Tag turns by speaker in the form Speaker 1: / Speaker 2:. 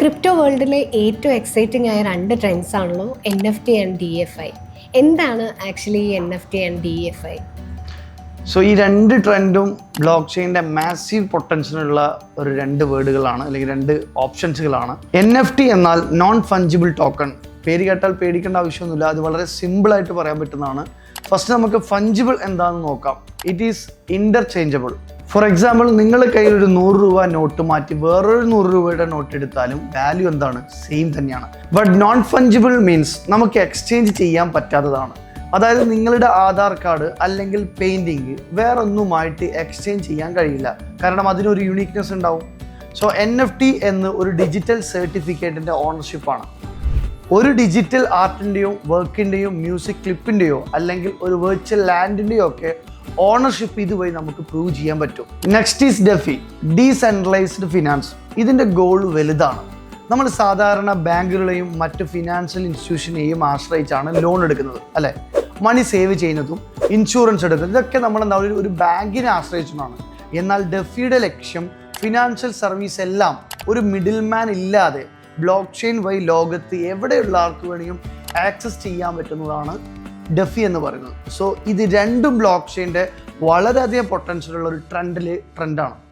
Speaker 1: Crypto വേൾഡിലെ ഏറ്റവും exciting ആയ രണ്ട് ട്രെൻഡ്സ് ആണല്ലോ NFT ആൻഡ് DFI. എന്താണ് actually NFT and DFI?
Speaker 2: So ഈ രണ്ട് ട്രെൻഡും ബ്ലോക്ക് ചെയിൻ്റെ മാസീവ് പൊട്ടൻഷ്യലുള്ള ഒരു രണ്ട് വേർഡുകളാണ്, അല്ലെങ്കിൽ രണ്ട് ഓപ്ഷൻസുകളാണ്. NFT എന്നാൽ നോൺ ഫഞ്ചിബിൾ ടോക്കൺ. പേര് കേട്ടാൽ പേടിക്കേണ്ട ആവശ്യമൊന്നുമില്ല, അത് വളരെ സിമ്പിളായിട്ട് പറയാൻ പറ്റുന്നതാണ്. ഫസ്റ്റ് നമുക്ക് ഫഞ്ചിബിൾ എന്താണെന്ന് നോക്കാം. It is interchangeable. For example, നിങ്ങളുടെ കയ്യിൽ ഒരു 100 രൂപ നോട്ട് മാറ്റി വേറൊരു 100 രൂപയുടെ നോട്ട് എടുത്താലും വാല്യൂ എന്താണ്? സെയിം തന്നെയാണ്. ബട്ട് നോൺ ഫഞ്ചിബിൾ മീൻസ് നമുക്ക് എക്സ്ചേഞ്ച് ചെയ്യാൻ പറ്റാത്തതാണ്. അതായത് നിങ്ങളുടെ ആധാർ കാർഡ് അല്ലെങ്കിൽ പെയിൻറ്റിങ് വേറൊന്നുമായിട്ട് എക്സ്ചേഞ്ച് ചെയ്യാൻ കഴിയില്ല, കാരണം അതിനൊരു യുണീക്നെസ് ഉണ്ടാവും. സോ NFT എന്ന് ഒരു ഡിജിറ്റൽ സർട്ടിഫിക്കറ്റിൻ്റെ ഓണർഷിപ്പാണ്. ഒരു ഡിജിറ്റൽ ആർട്ടിൻ്റെയോ വർക്കിൻ്റെയോ മ്യൂസിക് ക്ലിപ്പിൻ്റെയോ അല്ലെങ്കിൽ ഒരു വെർച്വൽ ലാൻഡിൻ്റെയോ ഒക്കെ ഓണർഷിപ്പ് ഇതുവഴി നമുക്ക് പ്രൂവ് ചെയ്യാൻ പറ്റും. Next is DeFi, decentralised finance. ഇതിൻ്റെ ഗോൾ വലുതാണ്. നമ്മൾ സാധാരണ ബാങ്കുകളെയും മറ്റ് ഫിനാൻഷ്യൽ ഇൻസ്റ്റിറ്റ്യൂഷനെയും ആശ്രയിച്ചാണ് ലോൺ എടുക്കുന്നത്, അല്ലേ? മണി സേവ് ചെയ്യുന്നതും ഇൻഷുറൻസ് എടുക്കുന്നതും ഇതൊക്കെ നമ്മൾ എന്താ ഒരു ബാങ്കിനെ ആശ്രയിച്ചിട്ടാണ്. എന്നാൽ DeFiയുടെ ലക്ഷ്യം ഫിനാൻഷ്യൽ സർവീസ് എല്ലാം ഒരു മിഡിൽ മാൻ ഇല്ലാതെ ബ്ലോക്ക് ചെയിൻ വഴി ലോകത്ത് എവിടെയുള്ള ആൾക്ക് വേണമെങ്കിലും ആക്സസ് ചെയ്യാൻ പറ്റുന്നതാണ് DeFi എന്ന് പറയുന്നത്. സോ ഇത് രണ്ടും ബ്ലോക്ക് ചെയിൻ്റെ വളരെയധികം പൊട്ടൻഷ്യലുള്ള ഒരു ട്രെൻഡാണ്.